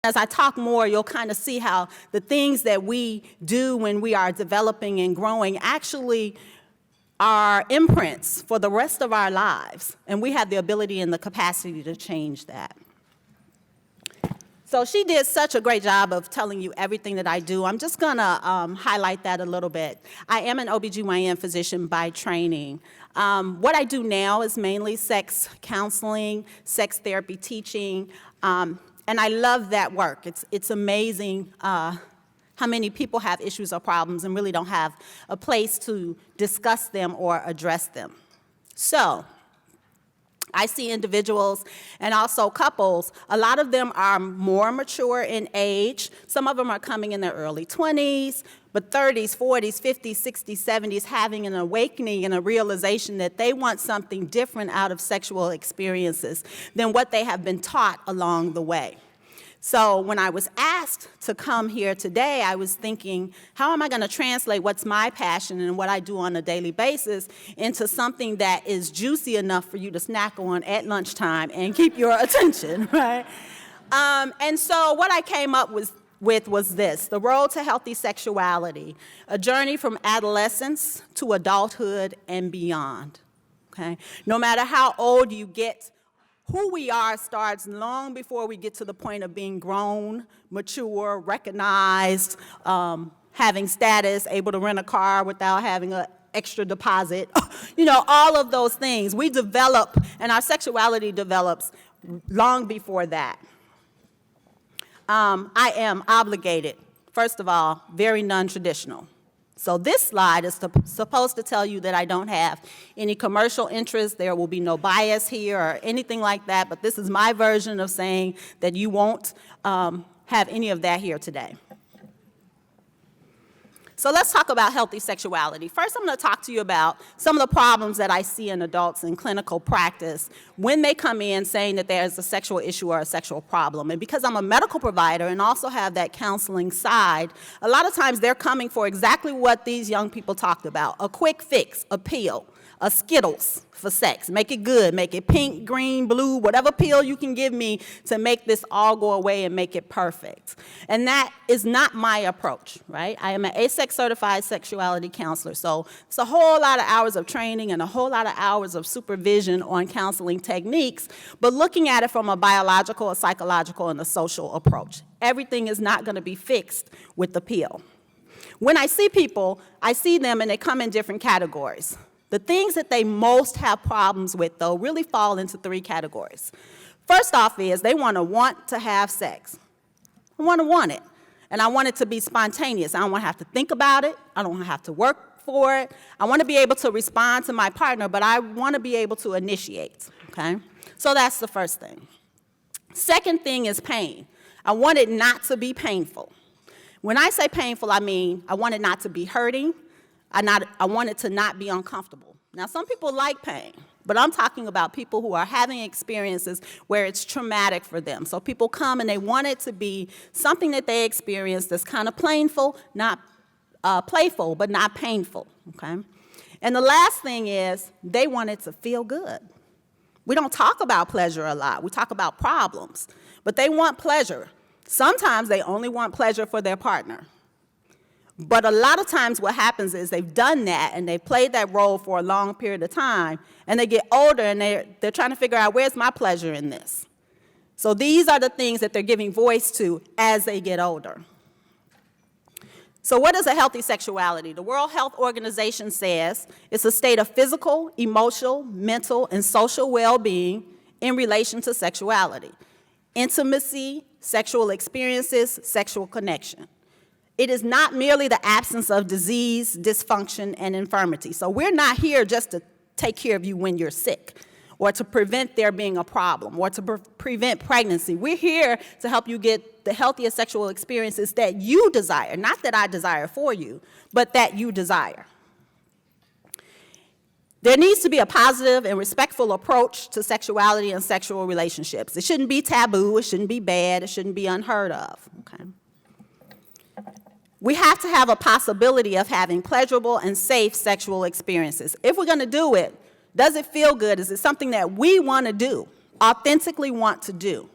As I talk more, you'll kind of see how the things that we do when we are developing and growing actually are imprints for the rest of our lives, and we have the ability and the capacity to change that. So she did such a great job of telling you everything that I do. I'm just going to highlight that a little bit. I am an OBGYN physician by training. What I do now is mainly sex counseling, sex therapy teaching, and I love that work. It's amazing how many people have issues or problems and really don't have a place to discuss them or address them. So I see individuals and also couples. A lot of them are more mature in age. Some of them are coming in their early 20s, but 30s, 40s, 50s, 60s, 70s, having an awakening and a realization that they want something different out of sexual experiences than what they have been taught along the way. So when I was asked to come here today, I was thinking, how am I going to translate what's my passion and what I do on a daily basis into something that is juicy enough for you to snack on at lunchtime and keep your attention, right? And so what I came up with was this: The Road to Healthy Sexuality, a journey from adolescence to adulthood and beyond, okay? No matter how old you get, who we are starts long before we get to the point of being grown, mature, recognized, having status, able to rent a car without having an extra deposit. You know, all of those things. We develop, and our sexuality develops long before that. I am obligated, first of all, very non-traditional. So this slide is supposed to tell you that I don't have any commercial interest. There will be no bias here or anything like that, but this is my version of saying that you won't have any of that here today. So let's talk about healthy sexuality. First, I'm going to talk to you about some of the problems that I see in adults in clinical practice when they come in saying that there's a sexual issue or a sexual problem. And because I'm a medical provider and also have that counseling side, a lot of times they're coming for exactly what these young people talked about: a quick fix, a pill, a Skittles for sex. Make it good, make it pink, green, blue, whatever pill you can give me to make this all go away and make it perfect. And that is not my approach, right? I am an ASEX certified sexuality counselor, so it's a whole lot of hours of training and a whole lot of hours of supervision on counseling techniques, but looking at it from a biological, a psychological, and a social approach. Everything is not going to be fixed with the pill. When I see people, I see them and they come in different categories. The things that they most have problems with, though, really fall into three categories. First off is they want to have sex. I want it. And I want it to be spontaneous. I don't want to have to think about it. I don't want to have to work for it. I want to be able to respond to my partner, but I want to be able to initiate, okay? So that's the first thing. Second thing is pain. I want it not to be painful. When I say painful, I mean I want it not to be hurting. I want it to not be uncomfortable. Now, some people like pain, but I'm talking about people who are having experiences where it's traumatic for them. So people come and they want it to be something that they experience that's kind of playful, not playful, but not painful, okay? And the last thing is they want it to feel good. We don't talk about pleasure a lot. We talk about problems, but they want pleasure. Sometimes they only want pleasure for their partner. But a lot of times what happens is they've done that and they've played that role for a long period of time, and they get older and they're trying to figure out, where's my pleasure in this? So these are the things that they're giving voice to as they get older. So what is a healthy sexuality? The World Health Organization says it's a state of physical, emotional, mental, and social well-being in relation to sexuality. Intimacy, sexual experiences, sexual connection. It is not merely the absence of disease, dysfunction, and infirmity. So we're not here just to take care of you when you're sick, or to prevent there being a problem, or to prevent pregnancy. We're here to help you get the healthiest sexual experiences that you desire, not that I desire for you, but that you desire. There needs to be a positive and respectful approach to sexuality and sexual relationships. It shouldn't be taboo, it shouldn't be bad, it shouldn't be unheard of, okay? We have to have a possibility of having pleasurable and safe sexual experiences. If we're going to do it, does it feel good? Is it something that we want to do, authentically want to do,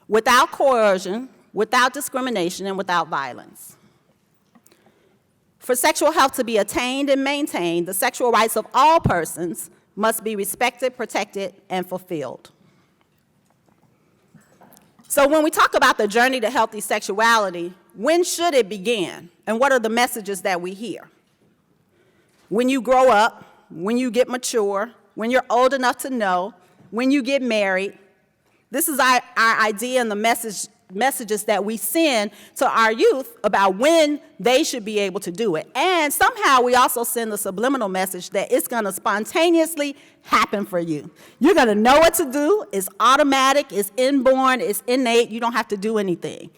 without coercion, without discrimination and without violence. For sexual health to be attained and maintained, the sexual rights of all persons must be respected, protected, and fulfilled. So when we talk about the journey to healthy sexuality, when should it begin? And what are the messages that we hear? When you grow up, when you get mature, when you're old enough to know, when you get married. This is our idea and the messages that we send to our youth about when they should be able to do it. And somehow we also send the subliminal message that it's going to spontaneously happen for you. You're going to know what to do. It's automatic. It's inborn. It's innate. You don't have to do anything.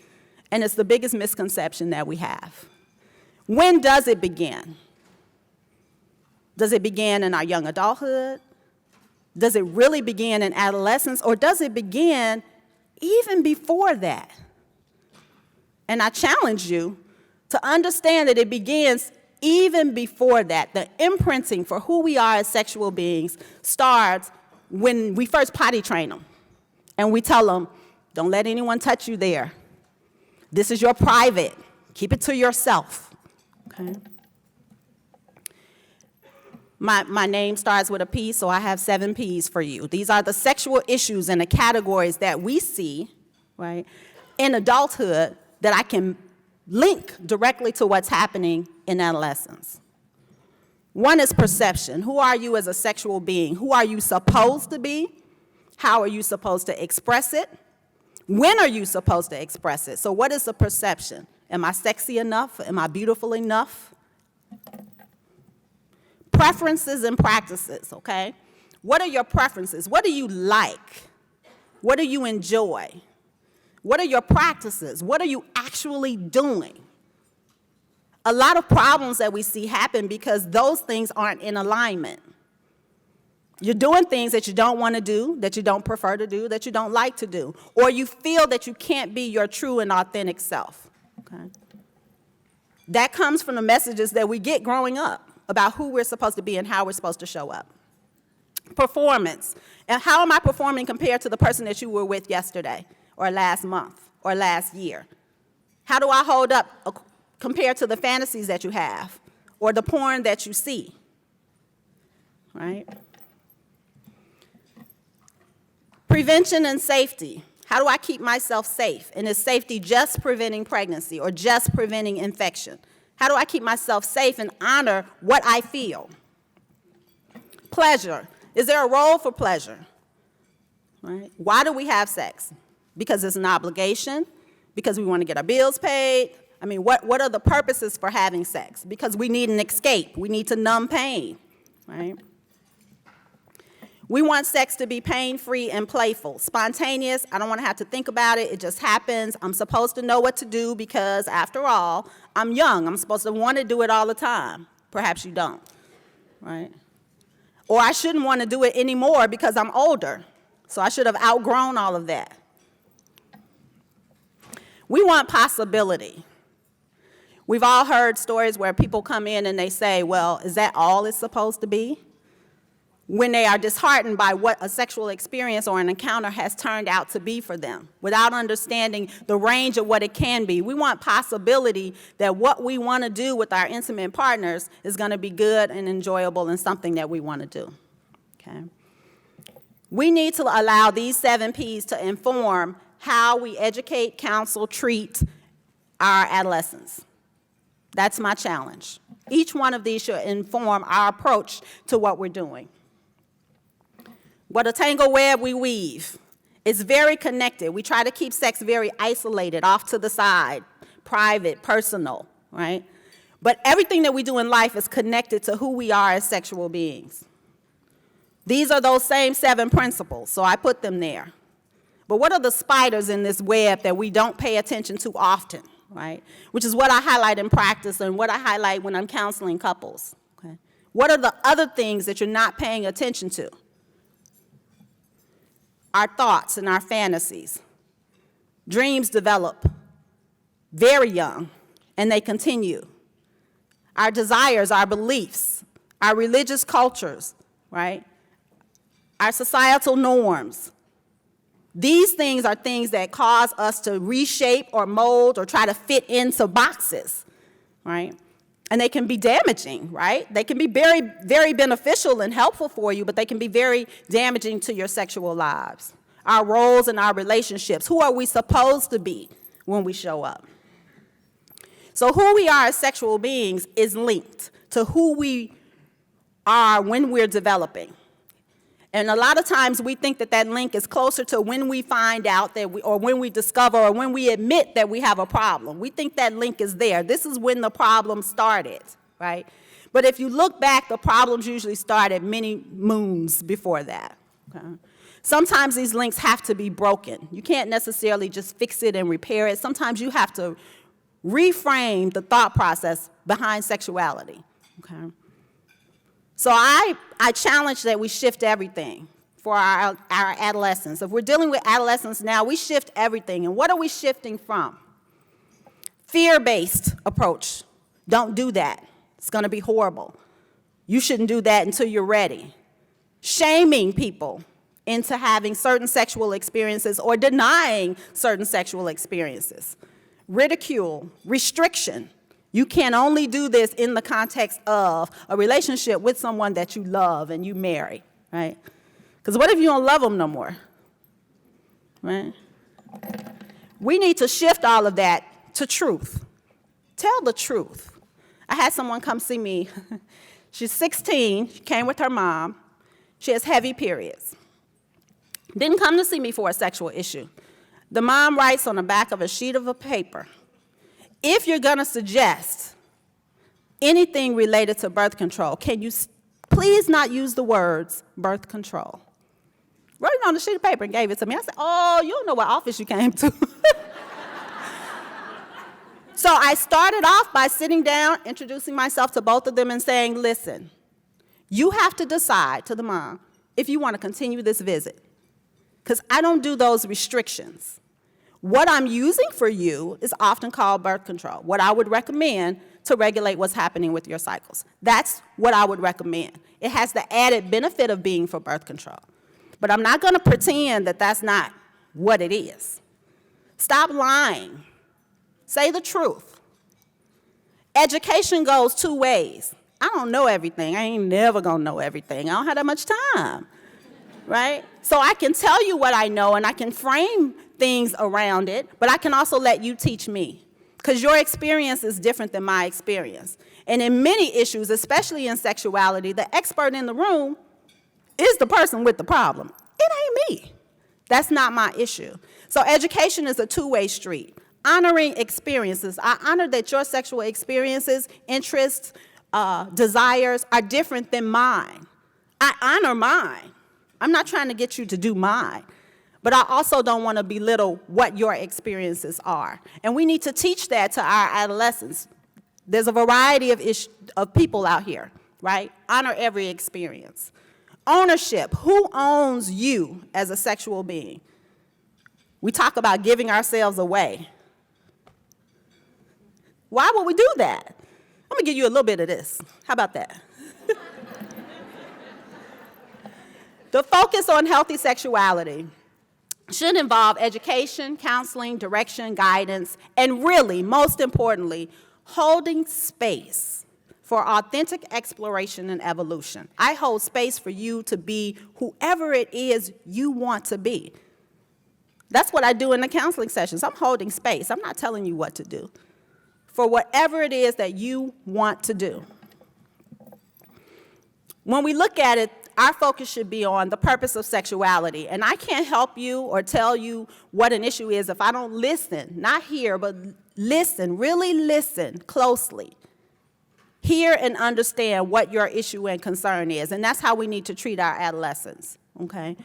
And it's the biggest misconception that we have. When does it begin? Does it begin in our young adulthood? Does it really begin in adolescence? Or does it begin even before that? And I challenge you to understand that it begins even before that. The imprinting for who we are as sexual beings starts when we first potty train them. And we tell them, don't let anyone touch you there. This is your private. Keep it to yourself. Okay? My name starts with a P, so I have 7 Ps for you. These are the sexual issues and the categories that we see, right, in adulthood that I can link directly to what's happening in adolescence. One is perception. Who are you as a sexual being? Who are you supposed to be? How are you supposed to express it? When are you supposed to express it? So what is the perception? Am I sexy enough? Am I beautiful enough? Preferences and practices, okay? What are your preferences? What do you like? What do you enjoy? What are your practices? What are you actually doing? A lot of problems that we see happen because those things aren't in alignment. You're doing things that you don't want to do, that you don't prefer to do, that you don't like to do, or you feel that you can't be your true and authentic self, okay? That comes from the messages that we get growing up about who we're supposed to be and how we're supposed to show up. Performance. And how am I performing compared to the person that you were with yesterday or last month or last year? How do I hold up compared to the fantasies that you have or the porn that you see? Right? Prevention and safety. How do I keep myself safe? And is safety just preventing pregnancy or just preventing infection? How do I keep myself safe and honor what I feel? Pleasure. Is there a role for pleasure? Right? Why do we have sex? Because it's an obligation? Because we want to get our bills paid? I mean, what are the purposes for having sex? Because we need an escape. We need to numb pain, right? We want sex to be pain-free and playful, spontaneous. I don't want to have to think about it. It just happens. I'm supposed to know what to do because, after all, I'm young. I'm supposed to want to do it all the time. Perhaps you don't, right? Or I shouldn't want to do it anymore because I'm older. So I should have outgrown all of that. We want possibility. We've all heard stories where people come in and they say, well, is that all it's supposed to be? When they are disheartened by what a sexual experience or an encounter has turned out to be for them, without understanding the range of what it can be. We want possibility that what we want to do with our intimate partners is going to be good and enjoyable and something that we want to do, okay? We need to allow these 7 Ps to inform how we educate, counsel, treat our adolescents. That's my challenge. Each one of these should inform our approach to what we're doing. What a tangled web we weave. It's very connected. We try to keep sex very isolated, off to the side, private, personal, right? But everything that we do in life is connected to who we are as sexual beings. These are those same 7 principles, so I put them there. But what are the spiders in this web that we don't pay attention to often, right? Which is what I highlight in practice and what I highlight when I'm counseling couples, okay? What are the other things that you're not paying attention to? Our thoughts and our fantasies. Dreams develop very young, and they continue. Our desires, our beliefs, our religious cultures, right? Our societal norms, These things are things that cause us to reshape or mold or try to fit into boxes, right? And they can be damaging, right? They can be very, very beneficial and helpful for you, but they can be very damaging to your sexual lives. Our roles and our relationships. Who are we supposed to be when we show up? So who we are as sexual beings is linked to who we are when we're developing. And a lot of times we think that that link is closer to when we find out that or when we discover or when we admit that we have a problem. We think that link is there. This is when the problem started, right? But if you look back, the problems usually started many moons before that. Okay? Sometimes these links have to be broken. You can't necessarily just fix it and repair it. Sometimes you have to reframe the thought process behind sexuality. Okay? So I challenge that we shift everything for our adolescents. If we're dealing with adolescents now, we shift everything. And what are we shifting from? Fear-based approach. Don't do that. It's going to be horrible. You shouldn't do that until you're ready. Shaming people into having certain sexual experiences or denying certain sexual experiences. Ridicule, restriction. You can only do this in the context of a relationship with someone that you love and you marry, right? Because what if you don't love them no more, right? We need to shift all of that to truth. Tell the truth. I had someone come see me. She's 16. She came with her mom. She has heavy periods. Didn't come to see me for a sexual issue. The mom writes on the back of a sheet of paper, if you're going to suggest anything related to birth control, can you please not use the words birth control? Wrote it on a sheet of paper and gave it to me. I said, oh, you don't know what office you came to. So I started off by sitting down, introducing myself to both of them and saying, listen, you have to decide, to the mom, if you want to continue this visit. Because I don't do those restrictions. What I'm using for you is often called birth control, what I would recommend to regulate what's happening with your cycles. That's what I would recommend. It has the added benefit of being for birth control. But I'm not going to pretend that that's not what it is. Stop lying. Say the truth. Education goes two ways. I don't know everything. I ain't never going to know everything. I don't have that much time, right? So I can tell you what I know, and I can frame things around it, but I can also let you teach me, because your experience is different than my experience. And in many issues, especially in sexuality, the expert in the room is the person with the problem. It ain't me. That's not my issue. So education is a two-way street. Honoring experiences. I honor that your sexual experiences, interests, desires are different than mine. I honor mine. I'm not trying to get you to do mine. But I also don't want to belittle what your experiences are. And we need to teach that to our adolescents. There's a variety of people out here, right? Honor every experience. Ownership. Who owns you as a sexual being? We talk about giving ourselves away. Why would we do that? I'm going to give you a little bit of this. How about that? The focus on healthy sexuality should involve education, counseling, direction, guidance, and really, most importantly, holding space for authentic exploration and evolution. I hold space for you to be whoever it is you want to be. That's what I do in the counseling sessions. I'm holding space. I'm not telling you what to do. For whatever it is that you want to do. When we look at it, our focus should be on the purpose of sexuality. And I can't help you or tell you what an issue is if I don't listen, not hear, but listen, really listen closely. Hear and understand what your issue and concern is. And that's how we need to treat our adolescents, okay?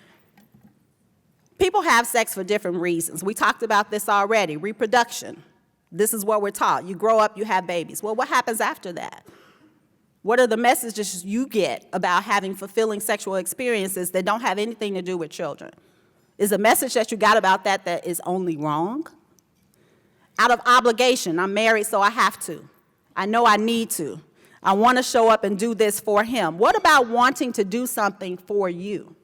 People have sex for different reasons. We talked about this already, reproduction. This is what we're taught. You grow up, you have babies. Well, what happens after that? What are the messages you get about having fulfilling sexual experiences that don't have anything to do with children? Is the message that you got about that is only wrong? Out of obligation, I'm married, so I have to. I know I need to. I want to show up and do this for him. What about wanting to do something for you?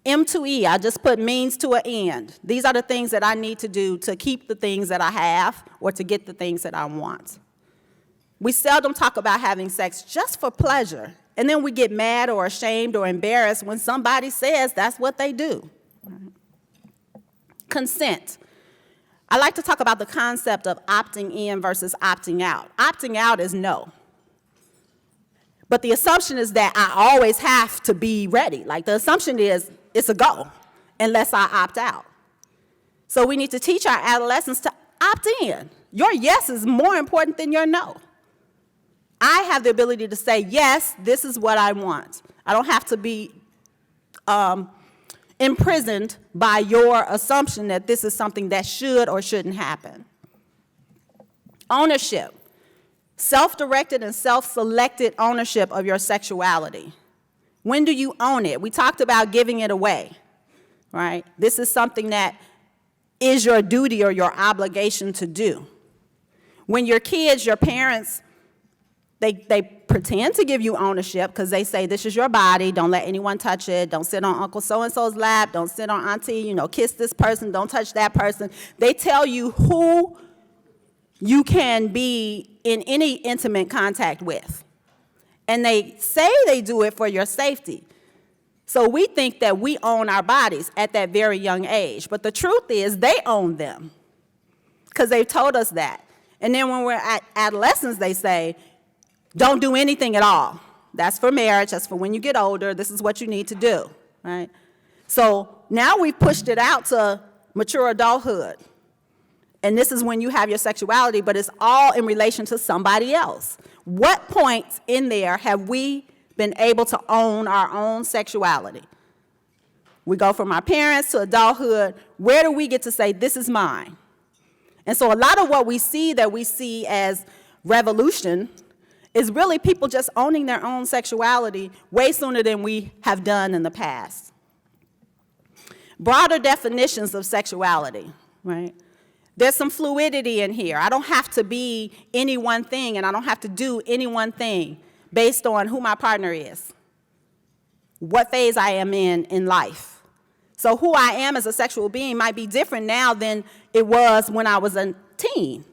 M2E, I just put means to an end. These are the things that I need to do to keep the things that I have or to get the things that I want. We seldom talk about having sex just for pleasure, and then we get mad or ashamed or embarrassed when somebody says that's what they do. Consent. I like to talk about the concept of opting in versus opting out. Opting out is no. But the assumption is that I always have to be ready. Like the assumption is it's a go unless I opt out. So we need to teach our adolescents to opt in. Your yes is more important than your no. I have the ability to say, yes, this is what I want. I don't have to be imprisoned by your assumption that this is something that should or shouldn't happen. Ownership. Self-directed and self-selected ownership of your sexuality. When do you own it? We talked about giving it away, right? This is something that is your duty or your obligation to do. When you're kids, your parents, they pretend to give you ownership because they say, this is your body, don't let anyone touch it, don't sit on Uncle so-and-so's lap, don't sit on auntie, kiss this person, don't touch that person. They tell you who you can be in any intimate contact with. And they say they do it for your safety. So we think that we own our bodies at that very young age. But the truth is they own them because they've told us that. And then when we're at adolescence, they say, don't do anything at all. That's for marriage. That's for when you get older. This is what you need to do, right? So now we've pushed it out to mature adulthood. And this is when you have your sexuality, but it's all in relation to somebody else. What points in there have we been able to own our own sexuality? We go from our parents to adulthood. Where do we get to say, this is mine? And so a lot of what we see that we see as revolution is really people just owning their own sexuality way sooner than we have done in the past. Broader definitions of sexuality, right? There's some fluidity in here. I don't have to be any one thing, and I don't have to do any one thing based on who my partner is, what phase I am in life. So who I am as a sexual being might be different now than it was when I was a teen,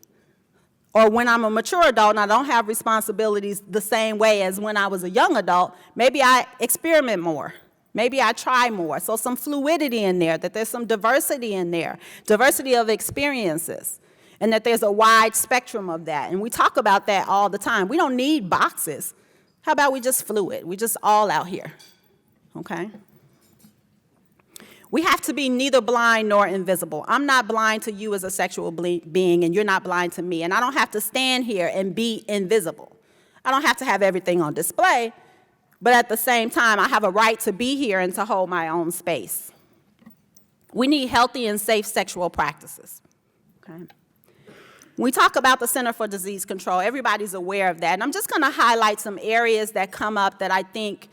or when I'm a mature adult and I don't have responsibilities the same way as when I was a young adult. Maybe I experiment more. Maybe I try more. So some fluidity in there, that there's some diversity in there, diversity of experiences, and that there's a wide spectrum of that. And we talk about that all the time. We don't need boxes. How about we just fluid? We just all out here, okay? We have to be neither blind nor invisible. I'm not blind to you as a sexual being, and you're not blind to me. And I don't have to stand here and be invisible. I don't have to have everything on display. But at the same time, I have a right to be here and to hold my own space. We need healthy and safe sexual practices. Okay? When we talk about the Center for Disease Control, everybody's aware of that. And I'm just going to highlight some areas that come up that I think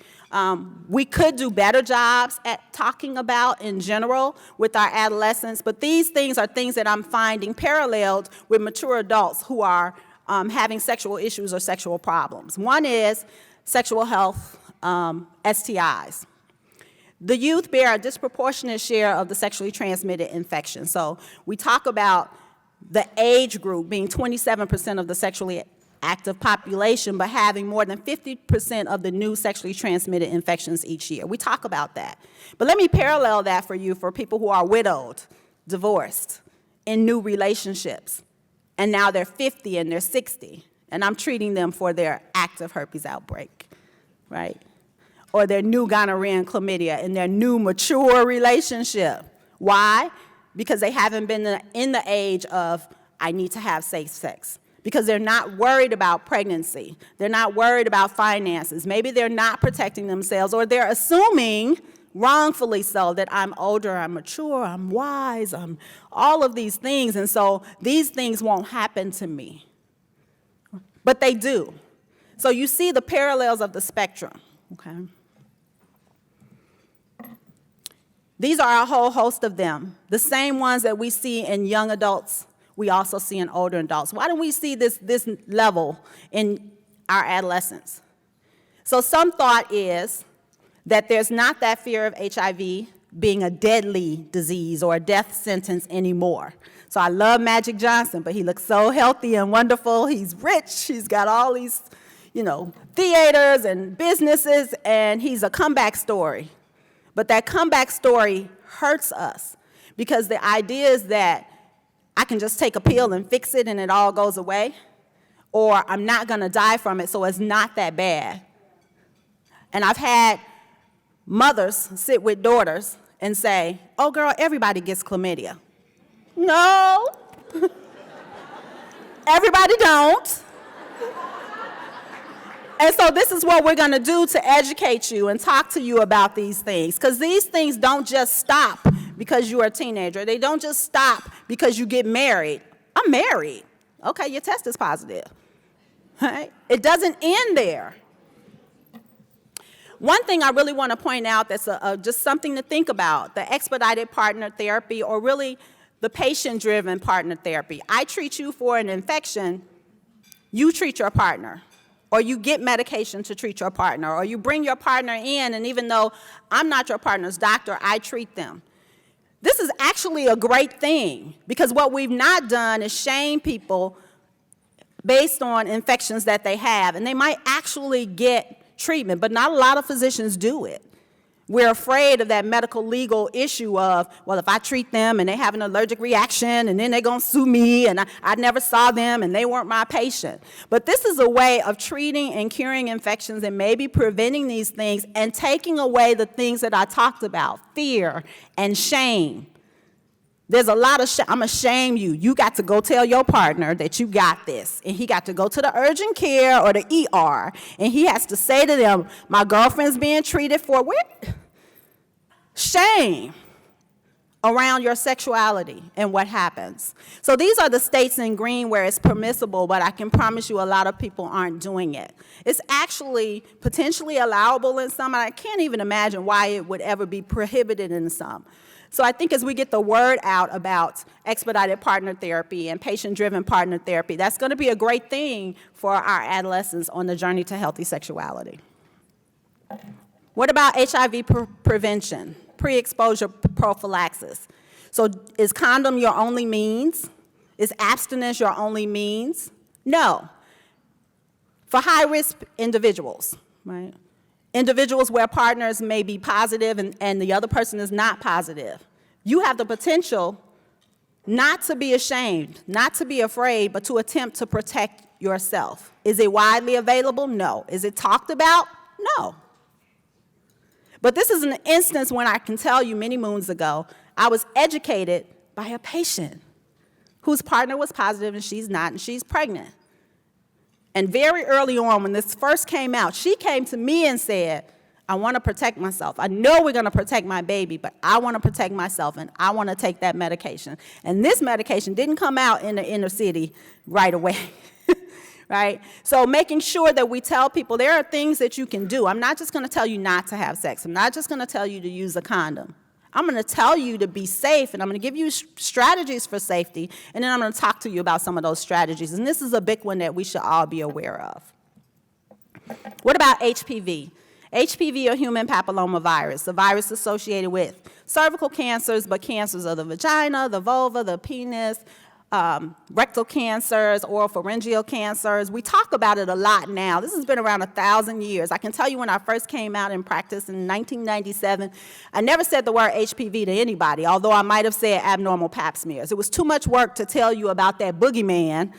we could do better jobs at talking about in general with our adolescents. But these things are things that I'm finding paralleled with mature adults who are having sexual issues or sexual problems. One is sexual health, STIs. The youth bear a disproportionate share of the sexually transmitted infections. So we talk about the age group being 27% of the sexually active population, but having more than 50% of the new sexually transmitted infections each year. We talk about that. But let me parallel that for you for people who are widowed, divorced, in new relationships, and now they're 50 and they're 60. And I'm treating them for their active herpes outbreak, right? Or their new gonorrhea and chlamydia in their new mature relationship. Why? Because they haven't been in the age of, I need to have safe sex. Because they're not worried about pregnancy. They're not worried about finances. Maybe they're not protecting themselves, or they're assuming, wrongfully so, that I'm older, I'm mature, I'm wise, I'm all of these things, and so these things won't happen to me. But they do. So you see the parallels of the spectrum, okay? These are a whole host of them. The same ones that we see in young adults, we also see in older adults. Why don't we see this level in our adolescents? So some thought is that there's not that fear of HIV being a deadly disease or a death sentence anymore. So I love Magic Johnson, but he looks so healthy and wonderful. He's rich. He's got all these, theaters and businesses, and he's a comeback story. But that comeback story hurts us because the idea is that I can just take a pill and fix it and it all goes away, or I'm not going to die from it, so it's not that bad. And I've had mothers sit with daughters and say, oh, girl, everybody gets chlamydia. No, everybody don't. And so this is what we're going to do to educate you and talk to you about these things, because these things don't just stop because you're a teenager. They don't just stop because you get married. I'm married. Okay, your test is positive. Right? It doesn't end there. One thing I really want to point out that's just something to think about, the expedited partner therapy, or really the patient-driven partner therapy. I treat you for an infection, you treat your partner. Or you get medication to treat your partner, or you bring your partner in, and even though I'm not your partner's doctor, I treat them. This is actually a great thing, because what we've not done is shame people based on infections that they have, and they might actually get treatment, but not a lot of physicians do it. We're afraid of that medical legal issue of, well, if I treat them and they have an allergic reaction and then they're going to sue me and I never saw them and they weren't my patient. But this is a way of treating and curing infections and maybe preventing these things and taking away the things that I talked about, fear and shame. There's a lot of I'm going to shame you. You got to go tell your partner that you got this. And he got to go to the urgent care or the ER. And he has to say to them, my girlfriend's being treated for what? Shame around your sexuality and what happens. So these are the states in green where it's permissible, but I can promise you a lot of people aren't doing it. It's actually potentially allowable in some, and I can't even imagine why it would ever be prohibited in some. So I think as we get the word out about expedited partner therapy and patient-driven partner therapy, that's going to be a great thing for our adolescents on the journey to healthy sexuality. What about HIV prevention, pre-exposure prophylaxis? So is condom your only means? Is abstinence your only means? No. For high-risk individuals, right? Individuals where partners may be positive and the other person is not positive. You have the potential not to be ashamed, not to be afraid, but to attempt to protect yourself. Is it widely available? No. Is it talked about? No. But this is an instance when I can tell you many moons ago, I was educated by a patient whose partner was positive and she's not, and she's pregnant. And very early on, when this first came out, she came to me and said, I want to protect myself. I know we're going to protect my baby, but I want to protect myself, and I want to take that medication. And this medication didn't come out in the inner city right away, right? So making sure that we tell people there are things that you can do. I'm not just going to tell you not to have sex. I'm not just going to tell you to use a condom. I'm going to tell you to be safe, and I'm going to give you strategies for safety, and then I'm going to talk to you about some of those strategies. And this is a big one that we should all be aware of. What about HPV? HPV, or human papillomavirus, a virus associated with cervical cancers, but cancers of the vagina, the vulva, the penis, rectal cancers, oropharyngeal cancers. We talk about it a lot now. This has been around 1,000 years. I can tell you when I first came out in practice in 1997, I never said the word HPV to anybody, although I might have said abnormal pap smears. It was too much work to tell you about that boogeyman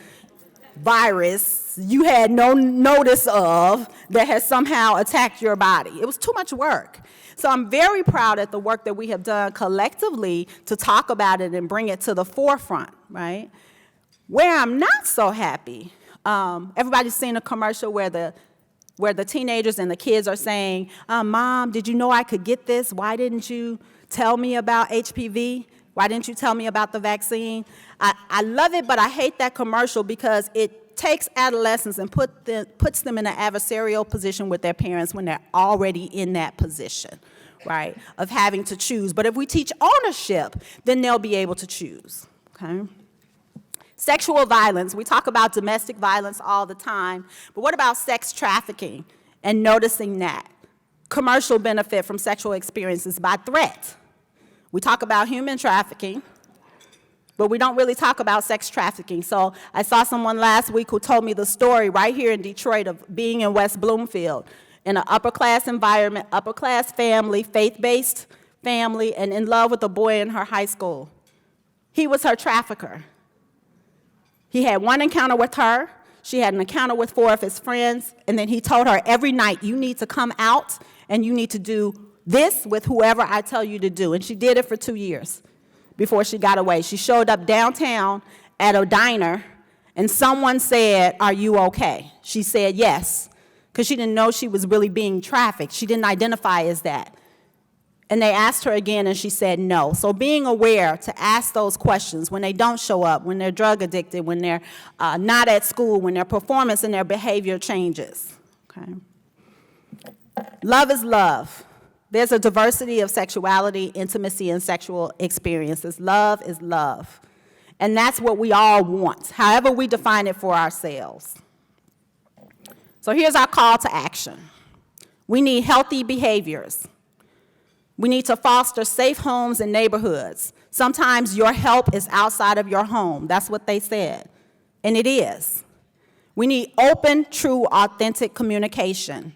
virus you had no notice of that has somehow attacked your body. It was too much work. So I'm very proud of the work that we have done collectively to talk about it and bring it to the forefront, right? Where I'm not so happy, everybody's seen a commercial where the teenagers and the kids are saying, Mom, did you know I could get this? Why didn't you tell me about HPV? Why didn't you tell me about the vaccine? I love it, but I hate that commercial because it takes adolescents and puts them in an adversarial position with their parents when they're already in that position, right, of having to choose. But if we teach ownership, then they'll be able to choose, okay? Sexual violence. We talk about domestic violence all the time, but what about sex trafficking and noticing that? Commercial benefit from sexual experiences by threat, We talk about human trafficking, but we don't really talk about sex trafficking. So I saw someone last week who told me the story right here in Detroit of being in West Bloomfield in an upper-class environment, upper-class family, faith-based family, and in love with a boy in her high school. He was her trafficker. He had one encounter with her. She had an encounter with 4 of his friends, and then he told her every night, you need to come out and you need to do this with whoever I tell you to do. And she did it for 2 years before she got away. She showed up downtown at a diner, and someone said, are you okay? She said yes, because she didn't know she was really being trafficked. She didn't identify as that. And they asked her again, and she said no. So being aware to ask those questions when they don't show up, when they're drug addicted, when they're not at school, when their performance and their behavior changes. Okay. Love is love. There's a diversity of sexuality, intimacy, and sexual experiences. Love is love. And that's what we all want, however we define it for ourselves. So here's our call to action. We need healthy behaviors. We need to foster safe homes and neighborhoods. Sometimes your help is outside of your home. That's what they said, and it is. We need open, true, authentic communication.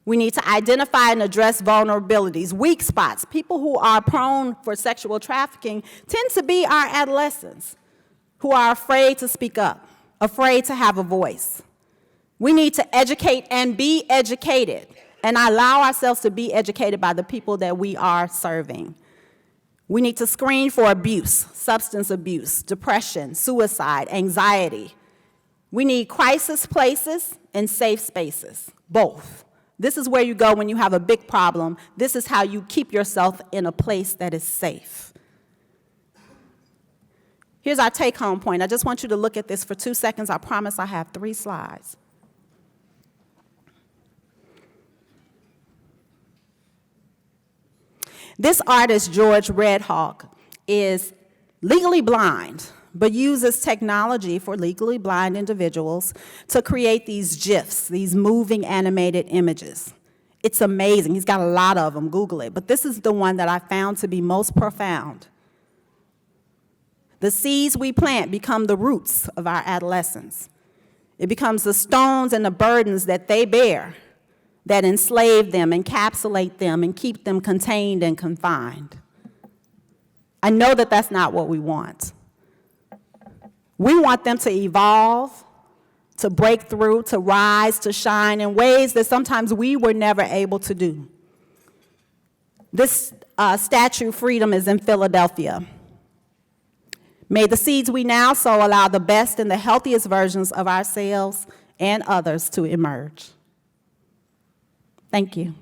We need to identify and address vulnerabilities, weak spots. People who are prone for sexual trafficking tend to be our adolescents who are afraid to speak up, afraid to have a voice. We need to educate and be educated, and allow ourselves to be educated by the people that we are serving. We need to screen for abuse, substance abuse, depression, suicide, anxiety. We need crisis places and safe spaces, both. This is where you go when you have a big problem. This is how you keep yourself in a place that is safe. Here's our take-home point. I just want you to look at this for 2 seconds. I promise I have 3 slides. This artist, George Redhawk, is legally blind, but uses technology for legally blind individuals to create these GIFs, these moving animated images. It's amazing. He's got a lot of them. Google it. But this is the one that I found to be most profound. The seeds we plant become the roots of our adolescence. It becomes the stones and the burdens that they bear that enslave them, encapsulate them, and keep them contained and confined. I know that that's not what we want. We want them to evolve, to break through, to rise, to shine in ways that sometimes we were never able to do. This statue, Freedom, is in Philadelphia. May the seeds we now sow allow the best and the healthiest versions of ourselves and others to emerge. Thank you.